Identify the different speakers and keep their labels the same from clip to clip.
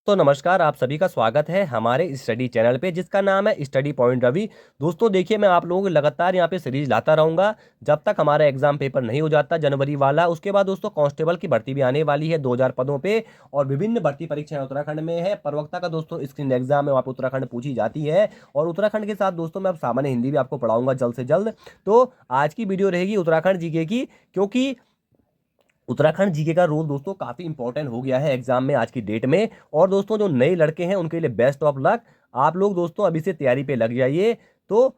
Speaker 1: तो नमस्कार, आप सभी का स्वागत है हमारे स्टडी चैनल पे जिसका नाम है स्टडी पॉइंट रवि। दोस्तों देखिए, मैं आप लोगों को लगातार यहाँ पे सीरीज लाता रहूँगा जब तक हमारा एग्जाम पेपर नहीं हो जाता जनवरी वाला। उसके बाद दोस्तों कांस्टेबल की भर्ती भी आने वाली है 2000 पदों पे, और विभिन्न भर्ती परीक्षाएं उत्तराखंड में है। प्रवक्ता का दोस्तों स्क्रीन एग्जाम है, वहाँ पे उत्तराखंड पूछी जाती है। और उत्तराखंड के साथ दोस्तों मैं अब सामान्य हिंदी भी आपको पढ़ाऊंगा जल्द से जल्द। तो आज की वीडियो रहेगी उत्तराखंड जीके की, क्योंकि उत्तराखंड जीके का रोल दोस्तों काफी इंपॉर्टेंट हो गया है एग्जाम में आज की डेट में। और दोस्तों जो नए लड़के हैं उनके लिए बेस्ट ऑफ लक। आप लोग दोस्तों अभी से तैयारी पे लग जाइए। तो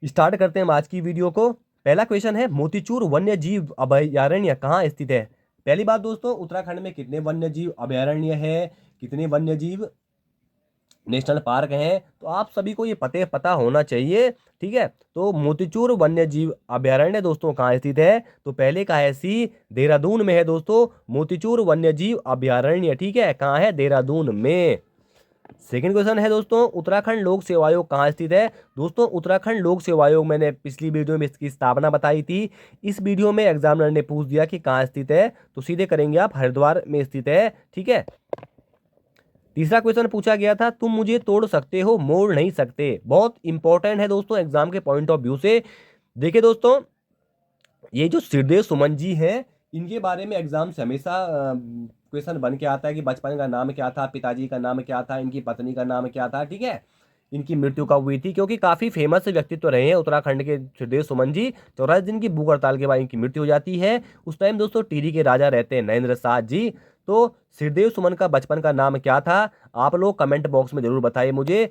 Speaker 1: स्टार्ट करते हैं हम आज की वीडियो को। पहला क्वेश्चन है, मोतीचूर वन्य जीव अभयारण्य कहाँ स्थित है? पहली बात दोस्तों, उत्तराखंड में कितने वन्य जीव अभयारण्य है, कितने वन्य जीव नेशनल पार्क हैं, तो आप सभी को ये पता होना चाहिए। ठीक है, तो मोतीचूर वन्य जीव अभयारण्य दोस्तों कहाँ स्थित है? तो पहले का है सी, देहरादून में है दोस्तों मोतीचूर वन्य जीव अभयारण्य। ठीक है, कहाँ है? देहरादून में। सेकंड क्वेश्चन है दोस्तों, उत्तराखंड लोक सेवा आयोग कहाँ स्थित है? दोस्तों उत्तराखंड लोक सेवा आयोग, मैंने पिछली वीडियो में इसकी स्थापना बताई थी। इस वीडियो में एग्जामिनर ने पूछ दिया कि कहाँ स्थित है, तो सीधे करेंगे आप हरिद्वार में स्थित है। ठीक है, तीसरा क्वेश्चन पूछा गया था, तुम मुझे तोड़ सकते हो मोड़ नहीं सकते। बहुत इंपॉर्टेंट है दोस्तों एग्जाम के पॉइंट ऑफ व्यू से। देखिए दोस्तों, ये जो सिरदेव सुमन जी हैं, इनके बारे में एग्जाम से हमेशा क्वेश्चन बन के आता है कि बचपन का नाम क्या था, पिताजी का नाम क्या था, इनकी पत्नी का नाम क्या था। ठीक है, इनकी मृत्यु कब हुई थी, क्योंकि काफी फेमस व्यक्तित्व रहे हैं उत्तराखंड के सिरदेव सुमन जी। 84 दिन की भूख हड़ताल के बाद इनकी मृत्यु हो जाती है। उस टाइम दोस्तों टिहरी के राजा रहते हैं नरेंद्र साथ जी। तो सिरदेव सुमन का बचपन का नाम क्या था? आप लोग कमेंट बॉक्स में जरूर बताइए मुझे।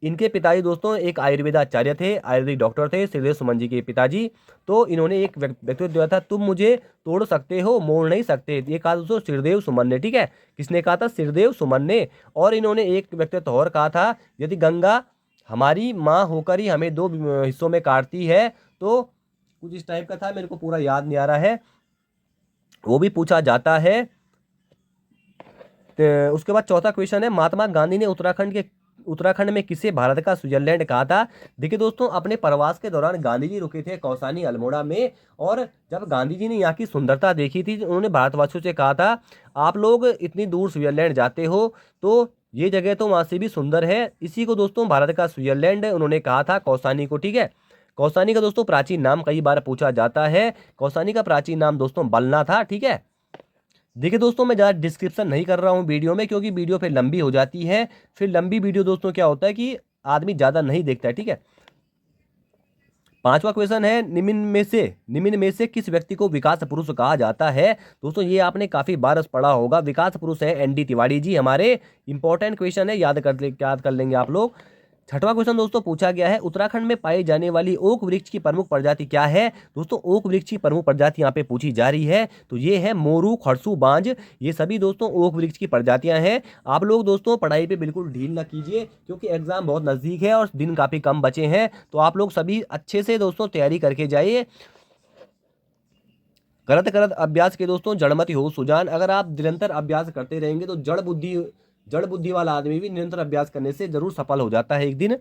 Speaker 1: इनके पिताजी दोस्तों एक आयुर्वेदाचार्य थे, आयुर्वेदिक डॉक्टर थे सिरदेव सुमन जी के पिताजी। तो इन्होंने एक व्यक्तित्व दिया था, तुम मुझे तोड़ सकते हो मोड़ नहीं सकते, ये कहा दोस्तों सिरदेव सुमन ने। ठीक है, किसने कहा था? सिरदेव सुमन ने। और इन्होंने एक व्यक्तित्व और कहा था, यदि गंगा हमारी माँ होकर ही हमें दो हिस्सों में काटती है, तो कुछ इस टाइप का था, मेरे को पूरा याद नहीं आ रहा है, वो भी पूछा जाता है। तो उसके बाद चौथा क्वेश्चन है, महात्मा गांधी ने उत्तराखंड में किसे भारत का स्विट्जरलैंड कहा था? देखिए दोस्तों, अपने प्रवास के दौरान गांधी जी रुके थे कौसानी अल्मोड़ा में, और जब गांधी जी ने यहाँ की सुंदरता देखी थी, उन्होंने भारतवासियों से कहा था, आप लोग इतनी दूर स्विट्जरलैंड जाते हो तो ये जगह तो वहाँ से भी सुंदर है। इसी को दोस्तों भारत का स्विट्जरलैंड उन्होंने कहा था, कौसानी को। ठीक है, कौसानी का दोस्तों प्राचीन नाम कई बार पूछा जाता है। कौसानी का प्राचीन नाम दोस्तों बलना था। ठीक है, देखिए दोस्तों, मैं ज़्यादा डिस्क्रिप्शन नहीं कर रहा हूँ वीडियो में, क्योंकि वीडियो फिर लंबी हो जाती है। फिर लंबी वीडियो दोस्तों क्या होता है कि आदमी ज़्यादा नहीं देखता है। ठीक है, पांचवा क्वेश्चन है, निम्न में से किस व्यक्ति को विकास पुरुष कहा जाता है? दोस्तों ये आपने काफी बार पढ़ा होगा, विकास पुरुष है एनडी तिवारी जी हमारे। इंपॉर्टेंट क्वेश्चन है, याद कर लेंगे आप लोग। छठवां क्वेश्चन दोस्तों पूछा गया है, उत्तराखंड में पाई जाने वाली ओक वृक्ष की प्रमुख प्रजाति क्या है? दोस्तों ओक वृक्ष की प्रमुख प्रजाति यहाँ पे पूछी जा रही है, तो ये है मोरू, खड़सू, बांज। ये सभी दोस्तों ओक वृक्ष की प्रजातियां हैं। आप लोग दोस्तों पढ़ाई पे बिल्कुल ढील ना कीजिए, क्योंकि एग्जाम बहुत नजदीक है और दिन काफी कम बचे हैं। तो आप लोग सभी अच्छे से दोस्तों तैयारी करके जाइए। करत करत अभ्यास के दोस्तों जड़मति हो सुजान। अगर आप निरंतर अभ्यास करते रहेंगे तो जड़ बुद्धि वाला आदमी भी निरंतर अभ्यास करने से जरूर सफल हो जाता है एक दिन।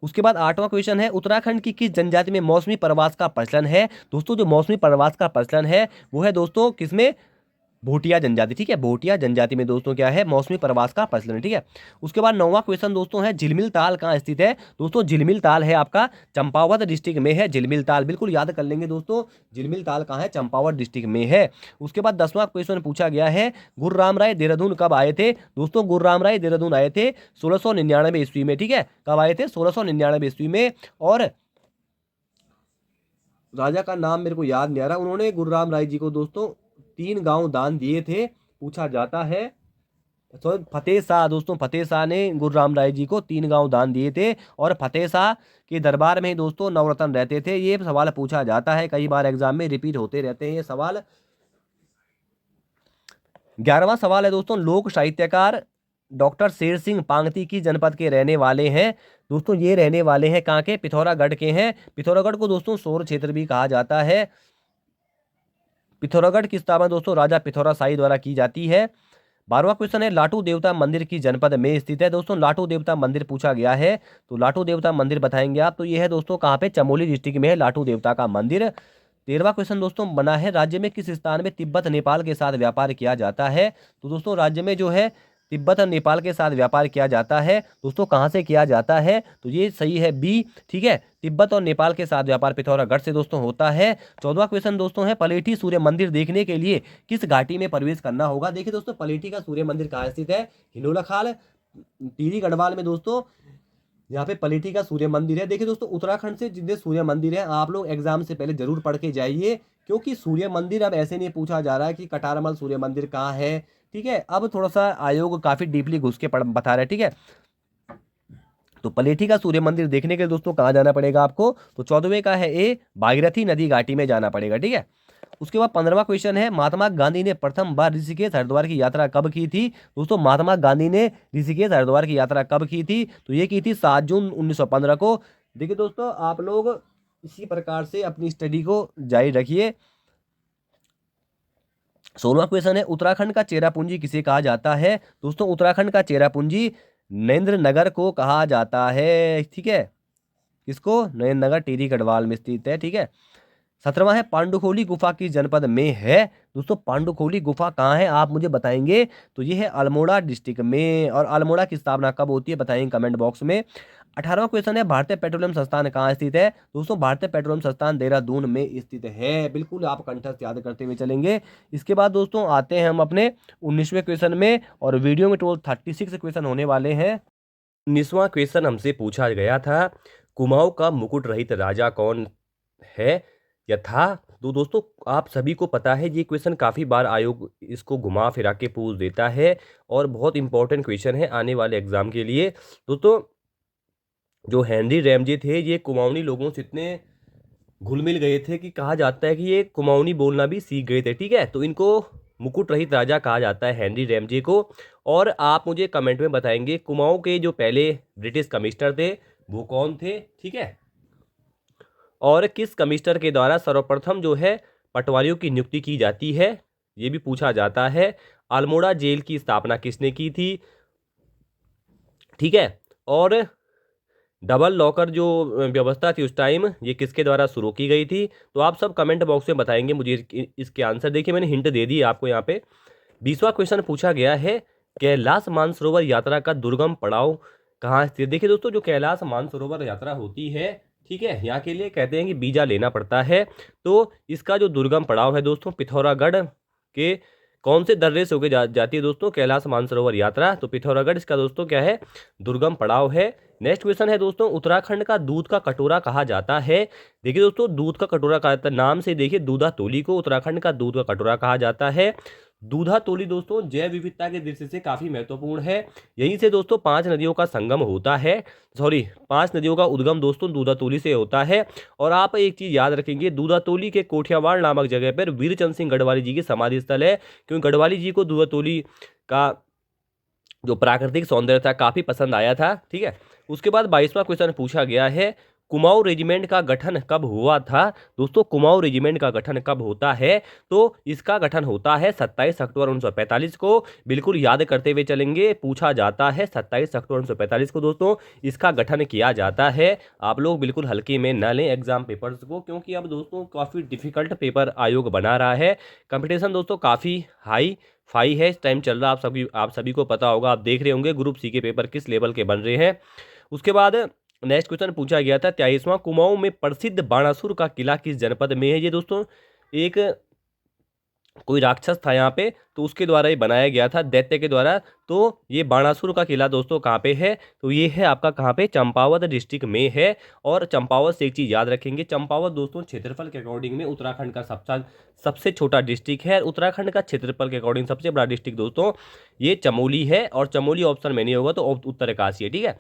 Speaker 1: उसके बाद आठवां क्वेश्चन है, उत्तराखंड की किस जनजाति में मौसमी प्रवास का प्रचलन है? दोस्तों जो मौसमी प्रवास का प्रचलन है वो है दोस्तों किसमें? भोटिया जनजाति। ठीक है, भोटिया जनजाति में दोस्तों क्या है? मौसमी प्रवास का प्रचलन। ठीक है, उसके बाद नौवां क्वेश्चन दोस्तों है, झिलमिल ताल कहाँ स्थित है? दोस्तों झिलमिल ताल है आपका चंपावत डिस्ट्रिक्ट में है झिलमिल ताल, बिल्कुल याद कर लेंगे दोस्तों। झिलमिल ताल कहाँ है? चंपावत डिस्ट्रिक्ट में है। उसके बाद 10वां क्वेश्चन पूछा गया है, गुरुराम राय देहरादून कब आए थे? दोस्तों गुरुराम राय देहरादून आए थे 1699 ईस्वी में। ठीक है, कब आए थे? 1699 ईस्वी में। और राजा का नाम मेरे को याद नहीं आ रहा, उन्होंने गुरुराम राय जी को दोस्तों 3 गांव दान दिए थे, पूछा जाता है। तो फतेह शाह दोस्तों, फतेह शाह ने गुरुराम राय जी को 3 गांव दान दिए थे, और फतेह शाह के दरबार में दोस्तों नवरत्न रहते थे। ये सवाल पूछा जाता है, कई बार एग्जाम में रिपीट होते रहते हैं ये सवाल। 11वां सवाल है दोस्तों, लोक साहित्यकार डॉक्टर शेर सिंह पांगती की जनपद के रहने वाले हैं? दोस्तों ये रहने वाले हैं कहाँ के? पिथौरागढ़ के हैं। पिथौरागढ़ को दोस्तों सौर क्षेत्र भी कहा जाता है। पिथौरागढ़ की स्थापना दोस्तों राजा पिथौरा शाही द्वारा की जाती है। 12वां क्वेश्चन है, लाटू देवता मंदिर की जनपद में स्थित है? दोस्तों लाटू देवता मंदिर पूछा गया है, तो लाटू देवता मंदिर बताएंगे आप, तो यह है दोस्तों कहाँ पे? चमोली डिस्ट्रिक्ट में है लाटू देवता का मंदिर। 13वां क्वेश्चन दोस्तों बना है, राज्य में किस स्थान में तिब्बत नेपाल के साथ व्यापार किया जाता है? तो दोस्तों राज्य में जो है तिब्बत और नेपाल के साथ व्यापार किया जाता है दोस्तों, कहाँ से किया जाता है, तो ये सही है बी, ठीक है, तिब्बत और नेपाल के साथ व्यापार पिथौरागढ़ से दोस्तों होता है। 14वां क्वेश्चन दोस्तों है, पलेठी सूर्य मंदिर देखने के लिए किस घाटी में प्रवेश करना होगा। देखिए दोस्तों, पलेठी का सूर्य मंदिर कहाँ स्थित है, हिनोला खाल टिहरी गढ़वाल में दोस्तों यहाँ पे पलेठी का सूर्य मंदिर है। देखिए दोस्तों, उत्तराखंड से जितने सूर्य मंदिर है आप लोग एग्जाम से पहले जरूर पढ़ के जाइए, क्योंकि सूर्य मंदिर अब ऐसे नहीं पूछा जा रहा है कि कटारमल सूर्य मंदिर कहाँ है, ठीक है। अब थोड़ा सा आयोग काफी डीपली घुस के बता रहा है, ठीक है। तो पलेठी का सूर्य मंदिर देखने के लिए दोस्तों कहाँ जाना पड़ेगा आपको, तो 14वें का है ए, भागीरथी नदी घाटी में जाना पड़ेगा, ठीक है। उसके बाद 15वां क्वेश्चन है, महात्मा गांधी ने प्रथम बार ऋषिकेश हरिद्वार की यात्रा कब की थी। दोस्तों, महात्मा गांधी ने ऋषिकेश हरिद्वार की यात्रा कब की थी, तो ये की थी 7 जून 1915 को। देखिए दोस्तों, आप लोग इसी प्रकार से अपनी स्टडी को जारी रखिए। 16वां क्वेश्चन है, उत्तराखंड का चेरापूंजी किसे कहा जाता है। दोस्तों, उत्तराखंड का चेरापूंजी नरेंद्र नगर को कहा जाता है, ठीक है। किसको, नरेंद्र नगर टिहरी गढ़वाल में स्थित है, ठीक है। 17वां है, पांडुखोली गुफा किस जनपद में है। दोस्तों, पांडुखोली गुफा कहाँ है आप मुझे बताएंगे, तो ये है अल्मोड़ा डिस्ट्रिक्ट में, और अल्मोड़ा की स्थापना कब होती है बताएंगे कमेंट बॉक्स में। 18वां क्वेश्चन है, भारतीय पेट्रोलियम संस्थान कहाँ स्थित है। दोस्तों, भारतीय पेट्रोलियम संस्थान देहरादून में स्थित है, बिल्कुल आप कंठस्थ याद करते हुए चलेंगे। इसके बाद दोस्तों आते हैं हम अपने 19वें क्वेश्चन में, और वीडियो में टोटल 36 क्वेश्चन होने वाले हैं। 19वां क्वेश्चन हमसे पूछा गया था, कुमाऊं का मुकुट रहित राजा कौन है या था। तो दोस्तों, आप सभी को पता है ये क्वेश्चन काफ़ी बार आयोग इसको घुमा फिरा के पूछ देता है, और बहुत इंपॉर्टेंट क्वेश्चन है आने वाले एग्जाम के लिए। दोस्तों, जो हेनरी रैमजे थे ये कुमाऊनी लोगों से इतने घुल मिल गए थे कि कहा जाता है कि ये कुमाऊनी बोलना भी सीख गए थे, ठीक है। तो इनको मुकुट रहित राजा कहा जाता है हेनरी रैमजे को। और आप मुझे कमेंट में बताएंगे कुमाऊं के जो पहले ब्रिटिश कमिश्नर थे वो कौन थे, ठीक है, और किस कमिश्नर के द्वारा सर्वप्रथम जो है पटवारियों की नियुक्ति की जाती है, ये भी पूछा जाता है। अल्मोड़ा जेल की स्थापना किसने की थी, ठीक है, और डबल लॉकर जो व्यवस्था थी उस टाइम ये किसके द्वारा शुरू की गई थी। तो आप सब कमेंट बॉक्स में बताएंगे मुझे इसके आंसर। देखिए, मैंने हिंट दे दी आपको यहाँ पे। 20वां क्वेश्चन पूछा गया है, कैलाश मानसरोवर यात्रा का दुर्गम पड़ाव कहाँ स्थित। देखिए दोस्तों, जो कैलाश मानसरोवर यात्रा होती है, ठीक है, यहाँ के लिए कहते हैं कि वीजा लेना पड़ता है। तो इसका जो दुर्गम पड़ाव है दोस्तों, पिथौरागढ़ के कौन से दर्रे से होकर जाती है दोस्तों कैलाश मानसरोवर यात्रा, तो पिथौरागढ़ इसका दोस्तों क्या है, दुर्गम पड़ाव है। नेक्स्ट क्वेश्चन है दोस्तों, उत्तराखंड का दूध का कटोरा कहा जाता है। देखिए दोस्तों, दूध का कटोरा कहा जाता है, नाम से देखिए दूधा तोली को उत्तराखंड का दूध का कटोरा कहा जाता है। दूधा तोली दोस्तों जैव विविधता के दृष्टि से काफी महत्वपूर्ण है। यहीं से दोस्तों 5 नदियों का संगम होता है, 5 नदियों का उद्गम दोस्तों दूधा तोली से होता है। और आप एक चीज याद रखेंगे, दूधा तोली के कोठियावाड़ नामक जगह पर वीरचंद सिंह गढ़वाली जी की समाधि स्थल है, क्योंकि गढ़वाली जी को दूधा तोली का जो प्राकृतिक सौंदर्य था काफी पसंद आया था, ठीक है। उसके बाद 22वां क्वेश्चन पूछा गया है, कुमाऊं रेजिमेंट का गठन कब हुआ था। दोस्तों, कुमाऊं रेजिमेंट का गठन कब होता है, तो इसका गठन होता है 27 अक्टूबर 1945 को। बिल्कुल याद करते हुए चलेंगे, पूछा जाता है 27 अक्टूबर 1945 को दोस्तों इसका गठन किया जाता है। आप लोग बिल्कुल हल्के में न लें एग्जाम पेपर्स को, क्योंकि अब दोस्तों काफ़ी डिफिकल्ट पेपर आयोग बना रहा है। कंपटीशन दोस्तों काफ़ी हाई फाई है, इस टाइम चल रहा, आप सभी को पता होगा, आप देख रहे होंगे ग्रुप सी के पेपर किस लेवल के बन रहे हैं। उसके बाद नेक्स्ट क्वेश्चन पूछा गया था 23वां, कुमाऊं में प्रसिद्ध बाणासुर का किला किस जनपद में है। ये दोस्तों एक कोई राक्षस था यहाँ पे, तो उसके द्वारा ये बनाया गया था, दैत्य के द्वारा। तो ये बाणासुर का किला दोस्तों कहाँ पे है, तो ये है आपका कहाँ पे, चंपावत डिस्ट्रिक्ट में है। और चंपावत से एक चीज़ याद रखेंगे, चंपावत दोस्तों क्षेत्रफल के अकॉर्डिंग में उत्तराखंड का सबसे छोटा डिस्ट्रिक्ट है। उत्तराखंड का क्षेत्रफल के अकॉर्डिंग सबसे बड़ा डिस्ट्रिक्ट दोस्तों ये चमोली है, और चमोली ऑप्शन में नहीं होगा तो उत्तरकाशी है, ठीक है।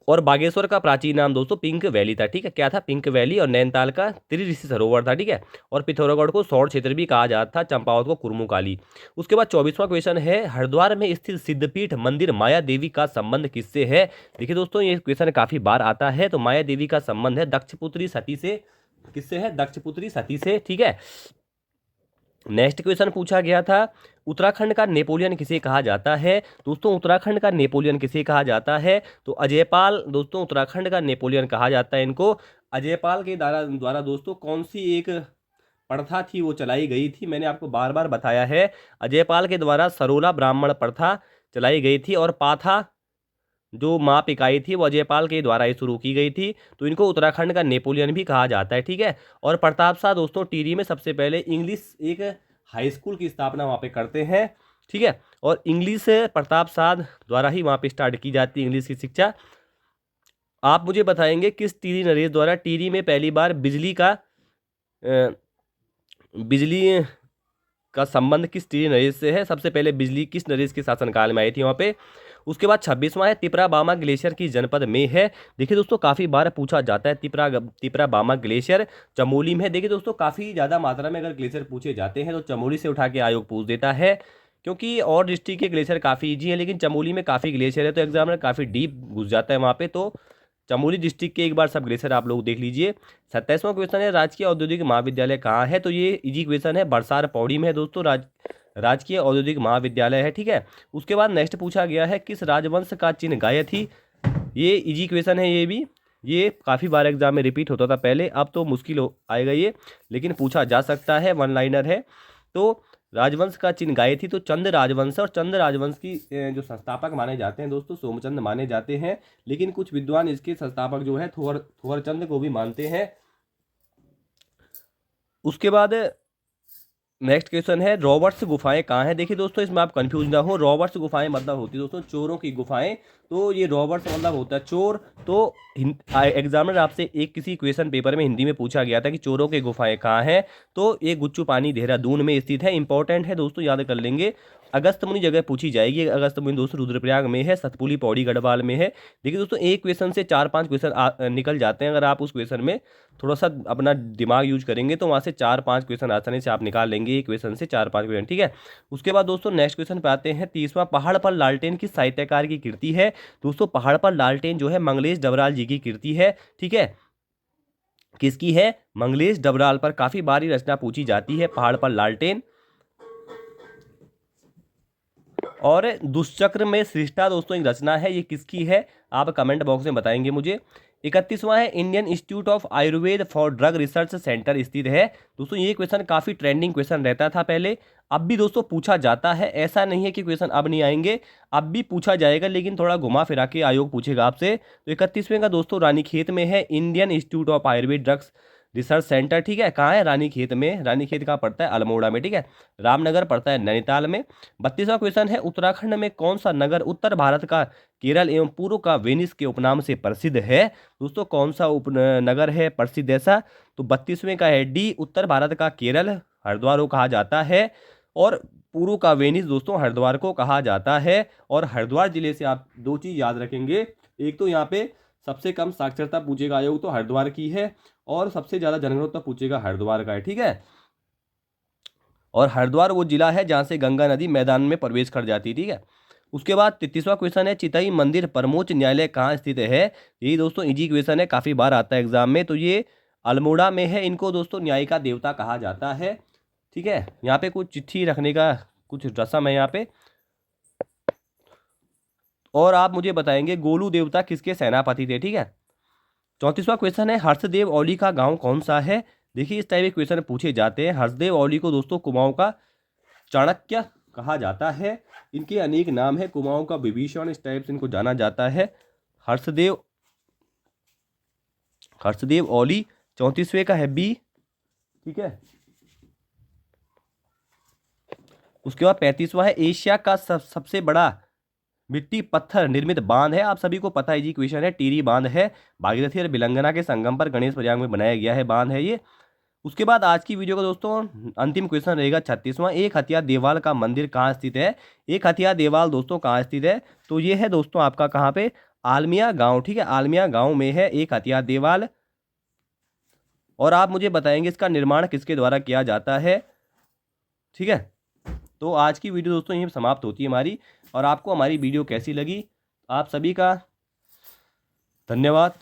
Speaker 1: और बागेश्वर का प्राचीन नाम दोस्तों पिंक वैली था, ठीक है, क्या था, पिंक वैली। और नैनीताल का त्रिऋषि सरोवर था, ठीक है। और पिथौरागढ़ को सौर क्षेत्र भी कहा जाता था, चंपावत को कुर्मुकाली। उसके बाद 24वां क्वेश्चन है, हरिद्वार में स्थित सिद्धपीठ मंदिर माया देवी का संबंध किससे है। देखिए दोस्तों, ये क्वेश्चन काफी बार आता है, तो माया देवी का संबंध है दक्षपुत्री सती से। किससे है, दक्षपुत्री सती से, ठीक है। नेक्स्ट क्वेश्चन पूछा गया था, उत्तराखंड का नेपोलियन किसे कहा जाता है। दोस्तों, उत्तराखंड का नेपोलियन किसे कहा जाता है, तो अजयपाल दोस्तों उत्तराखंड का नेपोलियन कहा जाता है इनको। अजयपाल के द्वारा दोस्तों कौन सी एक प्रथा थी वो चलाई गई थी, मैंने आपको बार बार बताया है। अजयपाल के द्वारा सरोला ब्राह्मण प्रथा चलाई गई थी और पाथा जो माप इकाई थी वो अजयपाल के द्वारा ही शुरू की गई थी। तो इनको उत्तराखंड का नेपोलियन भी कहा जाता है, ठीक है। और प्रताप शाह दोस्तों टिहरी में सबसे पहले इंग्लिश एक हाई स्कूल की स्थापना वहाँ पे करते हैं, ठीक है। और इंग्लिश प्रताप शाह द्वारा ही वहाँ पे स्टार्ट की जाती है इंग्लिश की शिक्षा। आप मुझे बताएंगे किस टिहरी नरेश द्वारा टिहरी में पहली बार बिजली का संबंध किस टिहरी नरेश से है? सबसे पहले बिजली किस नरेश के शासनकाल में आई थी वहाँ पे? उसके बाद 26वां है तिपरा बामा ग्लेशियर की जनपद में है। देखिए दोस्तों काफ़ी बार पूछा जाता है, तिपरा बामा ग्लेशियर चमोली में है। देखिए दोस्तों काफ़ी ज़्यादा मात्रा में अगर ग्लेशियर पूछे जाते हैं तो चमोली से उठा के आयोग पूछ देता है, क्योंकि और डिस्ट्रिक्ट के ग्लेशियर काफ़ी ईजी है, लेकिन चमोली में काफ़ी ग्लेशियर है तो एग्जामिनर काफ़ी डीप घुस जाता है वहाँ पे। तो चमोली डिस्ट्रिक्ट के एक बार सब ग्लेशियर आप लोग देख लीजिए। 27वां क्वेश्चन है राजकीय औद्योगिक महाविद्यालय कहाँ है? तो ये इजी क्वेश्चन है, बरसार पौड़ी में है दोस्तों राजकीय औद्योगिक महाविद्यालय है, ठीक है। उसके बाद नेक्स्ट पूछा गया है किस राजवंश का चिन्ह गाय थी? ये इजी क्वेश्चन है, ये काफ़ी बार एग्जाम में रिपीट होता था पहले, अब तो मुश्किल हो आएगा ये, लेकिन पूछा जा सकता है, वन लाइनर है। तो राजवंश का चिन्ह गाय थी तो चंद राजवंश, और चंद राजवंश की जो संस्थापक माने जाते हैं दोस्तों सोमचंद माने जाते हैं, लेकिन कुछ विद्वान इसके संस्थापक जो है थोवर चंद को भी मानते हैं। उसके बाद नेक्स्ट क्वेश्चन है रॉबर्ट्स गुफाएं कहाँ है? देखिए दोस्तों इसमें आप कंफ्यूज ना हो, रॉबर्ट्स गुफाएं मतलब होती है दोस्तों चोरों की गुफाएं। तो ये रॉबर्ट्स मतलब होता है चोर। तो एग्जामिनर आपसे एक किसी क्वेश्चन पेपर में हिंदी में पूछा गया था कि चोरों की गुफाएं कहाँ हैं, तो ये गुच्चू पानी देहरादून में स्थित है। इंपॉर्टेंट है दोस्तों, याद कर लेंगे। अगस्तमुनि जगह पूछी जाएगी, अगस्तमुनि दोस्तों रुद्रप्रयाग में है, सतपुली पौड़ी गढ़वाल में है। देखिए दोस्तों एक क्वेश्चन से 4-5 क्वेश्चन निकल जाते हैं, अगर आप उस क्वेश्चन में थोड़ा सा अपना दिमाग यूज करेंगे तो वहाँ से 4-5 क्वेश्चन आसानी से आप निकाल लेंगे, एक क्वेश्चन से 4-5 क्वेश्चन, ठीक है। उसके बाद दोस्तों नेक्स्ट क्वेश्चन पे आते हैं 30वां, पहाड़ पर लालटेन किस साहित्यकार की कृति है? दोस्तों पहाड़ पर लालटेन जो है मंगलेश डबराल जी की कृति है, ठीक है। किसकी है? मंगलेश डबराल पर काफी बारी रचना पूछी जाती है पहाड़ पर लालटेन। और दुष्चक्र में सृष्टा दोस्तों एक रचना है, ये किसकी है आप कमेंट बॉक्स में बताएंगे मुझे। 31वां है Indian institute of Ayurveda for drug research centre स्थित है। दोस्तों ये क्वेश्चन काफी ट्रेंडिंग क्वेश्चन रहता था पहले, अब भी दोस्तों पूछा जाता है, ऐसा नहीं है कि क्वेश्चन अब नहीं आएंगे, अब भी पूछा जाएगा, लेकिन थोड़ा घुमा फिरा के आयोग पूछेगा आपसे। तो 31वें का दोस्तों रानीखेत में है Indian institute of Ayurveda drugs research centre, ठीक है। कहाँ है? रानीखेत में। रानीखेत कहाँ पड़ता है? अल्मोड़ा में, ठीक है। रामनगर पड़ता है नैनीताल में। 32वां क्वेश्चन है उत्तराखंड में कौन सा नगर उत्तर भारत का केरल एवं पूर्व का वेनिस के उपनाम से प्रसिद्ध है? दोस्तों कौन सा नगर है प्रसिद्ध ऐसा? तो 32वें का है डी, उत्तर भारत का केरल हरिद्वार को कहा जाता है, और पूर्व का वेनिस दोस्तों हरिद्वार को कहा जाता है। और हरिद्वार जिले से आप दो चीज याद रखेंगे, एक तो यहाँ पे सबसे कम साक्षरता पूछेगा आयोग तो हरिद्वार की है, और सबसे ज्यादा जनगणना पूछेगा हरिद्वार का है, ठीक है। और हरिद्वार वो जिला है जहां से गंगा नदी मैदान में प्रवेश कर जाती है, ठीक है। उसके बाद 33वां क्वेश्चन है चितई मंदिर परमोच्च न्यायालय कहाँ स्थित है? यही दोस्तों इजी क्वेश्चन है, काफी बार आता है एग्जाम में। तो ये अल्मोड़ा में है, इनको दोस्तों न्याय का देवता कहा जाता है, ठीक है। यहाँ पे कुछ चिट्ठी रखने का कुछ रस्म है यहाँ पे। और आप मुझे बताएंगे गोलू देवता किसके सेनापति थे, ठीक है। 34वां क्वेश्चन है हर्षदेव औली का गांव कौन सा है? देखिए इस टाइप के क्वेश्चन पूछे जाते हैं। हर्षदेव औली को दोस्तों कुमाऊं का चाणक्य कहा जाता है, इनके अनेक नाम है, कुमाऊं का विभीषण, इस टाइप से इनको जाना जाता है। हर्षदेव औली 34वें का है बी, ठीक है। उसके बाद 35वां है एशिया का सबसे बड़ा मिट्टी पत्थर निर्मित बांध है, आप सभी को पता है जी क्वेश्चन है, टिहरी बांध है, भागीरथी और बिलंगना के संगम पर गणेश प्रयाग में बनाया गया है बांध है ये। उसके बाद आज की वीडियो का दोस्तों अंतिम क्वेश्चन रहेगा 36वां, एक हथिया देवाल का मंदिर कहाँ स्थित है? एक हथिया देवाल दोस्तों कहाँ स्थित है? तो ये है दोस्तों आपका कहाँ पे? आलमिया गांव, ठीक है। आलमिया गांव में है एक हथिया देवाल। और आप मुझे बताएंगे इसका निर्माण किसके द्वारा किया जाता है, ठीक है। तो आज की वीडियो दोस्तों यहीं समाप्त होती है हमारी, और आपको हमारी वीडियो कैसी लगी आप सभी का धन्यवाद।